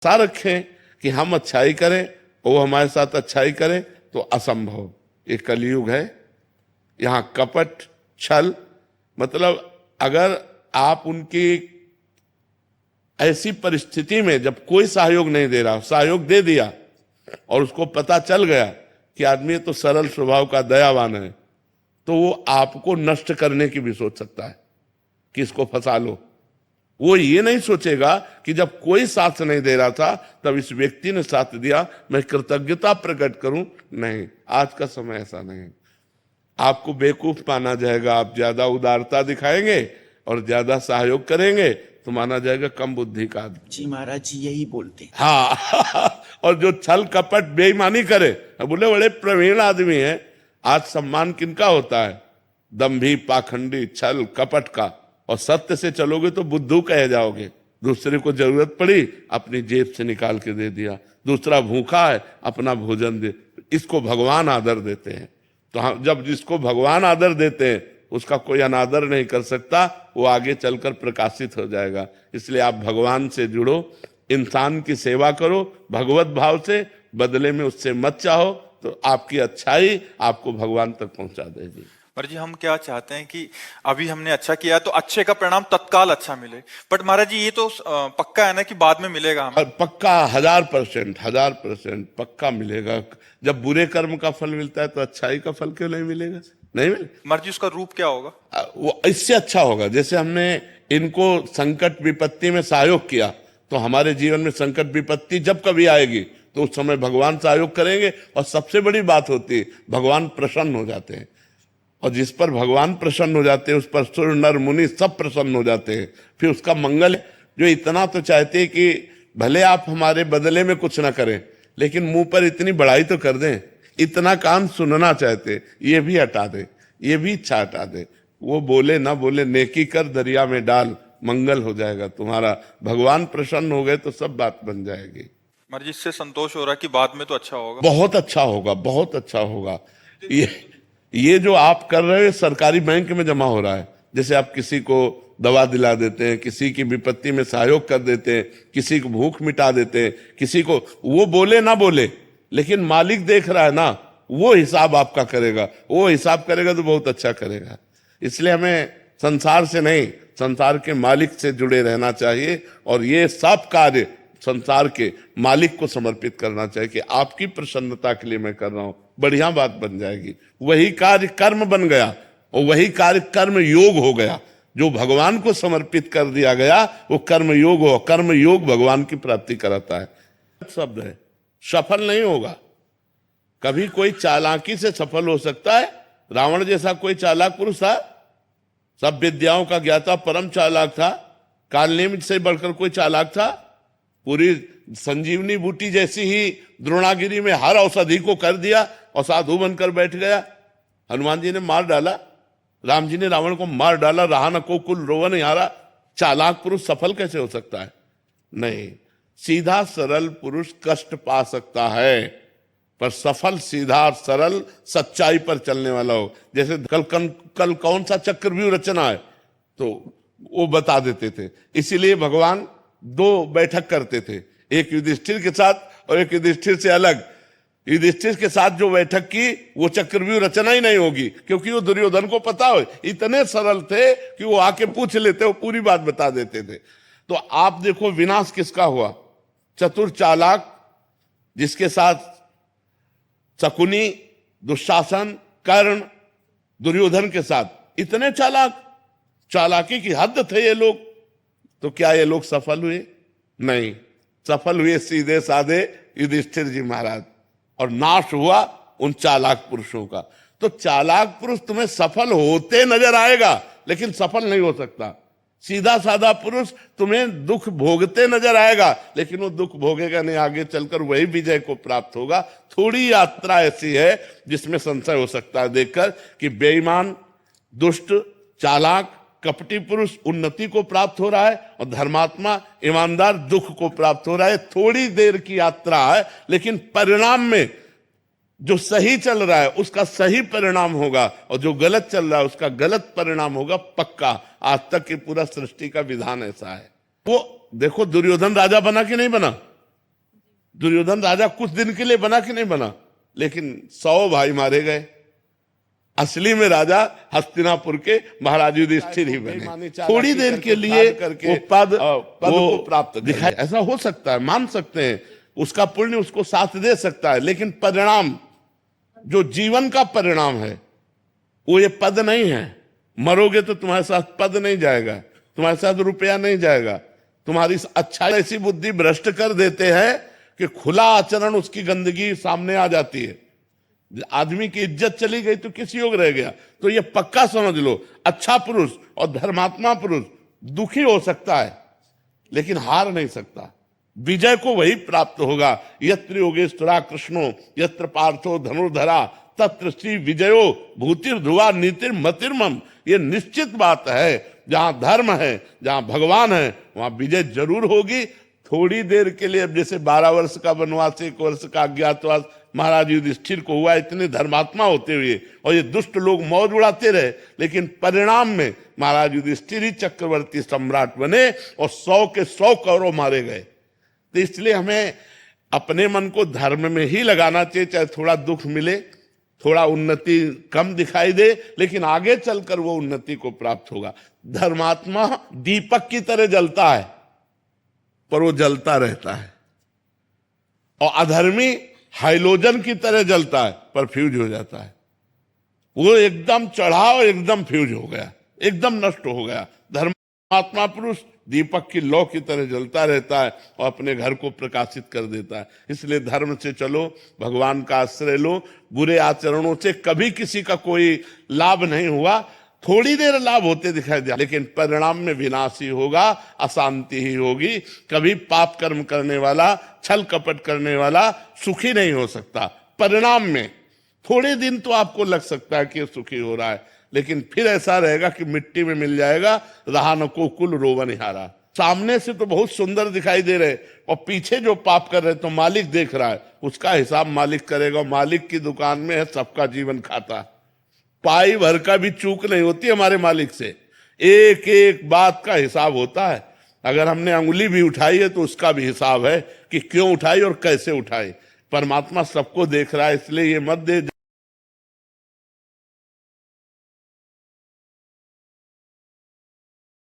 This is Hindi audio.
आशा रखें कि हम अच्छाई करें और वो हमारे साथ अच्छाई करें, तो असंभव। ये कलयुग है, यहाँ कपट छल, मतलब अगर आप उनकी ऐसी परिस्थिति में जब कोई सहयोग नहीं दे रहा, सहयोग दे दिया और उसको पता चल गया कि आदमी तो सरल स्वभाव का दयावान है, तो वो आपको नष्ट करने की भी सोच सकता है कि इसको फंसा लो। वो ये नहीं सोचेगा कि जब कोई साथ नहीं दे रहा था तब इस व्यक्ति ने साथ दिया, मैं कृतज्ञता प्रकट करूं। नहीं, आज का समय ऐसा नहीं। आपको बेवकूफ माना जाएगा, आप ज्यादा उदारता दिखाएंगे और ज्यादा सहयोग करेंगे तो माना जाएगा कम बुद्धि का आदमी। जी महाराज जी यही बोलते हैं। हाँ और जो छल कपट बेईमानी करे, बोले बड़े प्रवीण आदमी है। आज सम्मान किनका होता है? दंभी, पाखंडी, छल कपट का। और सत्य से चलोगे तो बुद्धू कहे जाओगे। दूसरे को जरूरत पड़ी, अपनी जेब से निकाल के दे दिया। दूसरा भूखा है, अपना भोजन दे। इसको भगवान आदर देते हैं। तो हम जब जिसको भगवान आदर देते हैं उसका कोई अनादर नहीं कर सकता, वो आगे चलकर प्रकाशित हो जाएगा। इसलिए आप भगवान से जुड़ो, इंसान की सेवा करो भगवत भाव से, बदले में उससे मत चाहो, तो आपकी अच्छाई आपको भगवान तक पहुंचा देगी। पर जी हम क्या चाहते हैं कि अभी हमने अच्छा किया तो अच्छे का परिणाम तत्काल अच्छा मिले, बट महाराज जी ये तो पक्का है ना कि बाद में मिलेगा हमें? पक्का 1000% पक्का मिलेगा। जब बुरे कर्म का फल मिलता है तो अच्छाई का फल क्यों नहीं मिलेगा? नहीं मिले। महाराज जी उसका रूप क्या होगा? वो इससे अच्छा होगा। जैसे हमने इनको संकट विपत्ति में सहयोग किया, तो हमारे जीवन में संकट विपत्ति जब कभी आएगी तो उस समय भगवान सहयोग करेंगे। और सबसे बड़ी बात होती है, भगवान प्रसन्न हो जाते हैं। और जिस पर भगवान प्रसन्न हो जाते हैं उस पर सुर नर मुनि सब प्रसन्न हो जाते हैं। फिर उसका मंगल, जो इतना तो चाहते हैं कि भले आप हमारे बदले में कुछ ना करें, लेकिन मुंह पर इतनी बड़ाई तो कर दें। इतना कान सुनना चाहते, ये भी हटा दे, ये भी इच्छा हटा दे। वो बोले ना बोले, नेकी कर दरिया में डाल, मंगल हो जाएगा तुम्हारा। भगवान प्रसन्न हो गए तो सब बात बन जाएगी। महाराज जी इससे संतोष हो रहा है कि बाद में तो अच्छा होगा? बहुत अच्छा होगा, बहुत अच्छा होगा। ये जो आप कर रहे हो सरकारी बैंक में जमा हो रहा है। जैसे आप किसी को दवा दिला देते हैं, किसी की विपत्ति में सहयोग कर देते हैं, किसी को भूख मिटा देते हैं, किसी को, वो बोले ना बोले लेकिन मालिक देख रहा है ना, वो हिसाब आपका करेगा। वो हिसाब करेगा तो बहुत अच्छा करेगा। इसलिए हमें संसार से नहीं, संसार के मालिक से जुड़े रहना चाहिए। और ये सब कार्य संसार के मालिक को समर्पित करना चाहिए कि आपकी प्रसन्नता के लिए मैं कर रहा हूं, बढ़िया बात बन जाएगी। वही कार्य कर्म बन गया और वही कार्य कर्म योग हो गया। जो भगवान को समर्पित कर दिया गया वो कर्म योग हो। कर्म योग भगवान की प्राप्ति कराता है। शब्द है, सफल नहीं होगा कभी। कोई चालाकी से सफल हो सकता है। रावण जैसा कोई चालाक पुरुष था, सब विद्याओं का ज्ञाता, परम चालाक था। कालनेमित से बढ़कर कोई चालाक था? पूरी संजीवनी बूटी जैसी ही द्रोणागिरी में हर औषधि को कर दिया और साधु बनकर बैठ गया। हनुमान जी ने मार डाला, राम जी ने रावण को मार डाला, रहा न को कुल रोवन यारा। चालाक पुरुष सफल कैसे हो सकता है? नहीं, सीधा सरल पुरुष कष्ट पा सकता है, पर सफल सीधा सरल सच्चाई पर चलने वाला हो। जैसे कल कौन सा चक्रव्यूह रचना है तो वो बता देते थे। इसीलिए भगवान 2 बैठक करते थे, एक युधिष्ठिर के साथ और एक युधिष्ठिर से अलग। युधिष्ठिर के साथ जो बैठक की वो चक्रव्यूह रचना ही नहीं होगी, क्योंकि वो दुर्योधन को पता हो। इतने सरल थे कि वो आके पूछ लेते, वो पूरी बात बता देते थे। तो आप देखो विनाश किसका हुआ? चतुर चालाक, जिसके साथ शकुनी, दुशासन, कर्ण, दुर्योधन के साथ इतने चालाक, चालाकी की हद थे ये लोग। तो क्या ये लोग सफल हुए? नहीं, सफल हुए सीधे साधे युधिष्ठिर जी महाराज। और नाश हुआ उन चालाक पुरुषों का। तो चालाक पुरुष तुम्हें सफल होते नजर आएगा लेकिन सफल नहीं हो सकता। सीधा साधा पुरुष तुम्हें दुख भोगते नजर आएगा लेकिन वो दुख भोगेगा नहीं, आगे चलकर वही विजय को प्राप्त होगा। थोड़ी यात्रा ऐसी है जिसमें संशय हो सकता है देखकर कि बेईमान, दुष्ट, चालाक, कपटी पुरुष उन्नति को प्राप्त हो रहा है और धर्मात्मा, ईमानदार दुख को प्राप्त हो रहा है। थोड़ी देर की यात्रा है लेकिन परिणाम में जो सही चल रहा है उसका सही परिणाम होगा और जो गलत चल रहा है उसका गलत परिणाम होगा पक्का। आज तक की पूरा सृष्टि का विधान ऐसा है। वो देखो दुर्योधन राजा बना कि नहीं बना? दुर्योधन राजा कुछ दिन के लिए बना कि नहीं बना, लेकिन 100 भाई मारे गए। असली में राजा हस्तिनापुर के महाराज युधिष्ठिर ही बने। थोड़ी देर के लिए वो पद को प्राप्त दिखाई, ऐसा हो सकता है, मान सकते हैं, उसका पुण्य उसको साथ दे सकता है, लेकिन परिणाम जो जीवन का परिणाम है वो ये पद नहीं है। मरोगे तो तुम्हारे साथ पद नहीं जाएगा, तुम्हारे साथ रुपया नहीं जाएगा, तुम्हारी अच्छाई ऐसी बुद्धि भ्रष्ट कर देते हैं कि खुला आचरण उसकी गंदगी सामने आ जाती है। आदमी की इज्जत चली गई तो किस योग रह गया। तो ये पक्का समझ लो, अच्छा पुरुष और धर्मात्मा पुरुष दुखी हो सकता है लेकिन हार नहीं सकता। विजय को वही प्राप्त होगा। यत्र योगेश्वरा कृष्णो यत्र पार्थो धनुर्धरा तत्र श्री विजयो भूतिर ध्रुवा नीतिर मतिर्मम। ये निश्चित बात है, जहां धर्म है, जहां भगवान है, वहां विजय जरूर होगी। थोड़ी देर के लिए, अब जैसे 12 वर्ष का वनवास, 1 वर्ष का अज्ञातवास महाराज युधिष्ठिर को हुआ, इतने धर्मात्मा होते हुए, और ये दुष्ट लोग मौज उड़ाते रहे, लेकिन परिणाम में महाराज युधिष्ठिर ही चक्रवर्ती सम्राट बने और 100 के 100 कौरव मारे गए। तो इसलिए हमें अपने मन को धर्म में ही लगाना चाहिए, चाहे थोड़ा दुख मिले, थोड़ा उन्नति कम दिखाई दे, लेकिन आगे चलकर वो उन्नति को प्राप्त होगा। धर्मात्मा दीपक की तरह जलता है पर वो जलता रहता है, और अधर्मी हाइलोजन की तरह जलता है पर फ्यूज हो जाता है। वो एकदम चढ़ा और एकदम फ्यूज हो गया, एकदम नष्ट हो गया। धर्मात्मा पुरुष दीपक की लौ की तरह जलता रहता है और अपने घर को प्रकाशित कर देता है। इसलिए धर्म से चलो, भगवान का आश्रय लो। बुरे आचरणों से कभी किसी का कोई लाभ नहीं हुआ, थोड़ी देर लाभ होते दिखाई दिया, लेकिन परिणाम में विनाश ही होगा, अशांति ही होगी। कभी पाप कर्म करने वाला, छल कपट करने वाला सुखी नहीं हो सकता। परिणाम में थोड़े दिन तो आपको लग सकता है कि सुखी हो रहा है, लेकिन फिर ऐसा रहेगा कि मिट्टी में मिल जाएगा, रहा न को कुल रोवनिहारा। सामने से तो बहुत सुंदर दिखाई दे रहे, और पीछे जो पाप कर रहे तो मालिक देख रहा है, उसका हिसाब मालिक करेगा। मालिक की दुकान में है, सबका जीवन खाता। पाई भर का भी चूक नहीं होती हमारे मालिक से, एक एक बात का हिसाब होता है। अगर हमने अंगुली भी उठाई है तो उसका भी हिसाब है कि क्यों उठाई और कैसे उठाई। परमात्मा सबको देख रहा है, इसलिए ये मत दे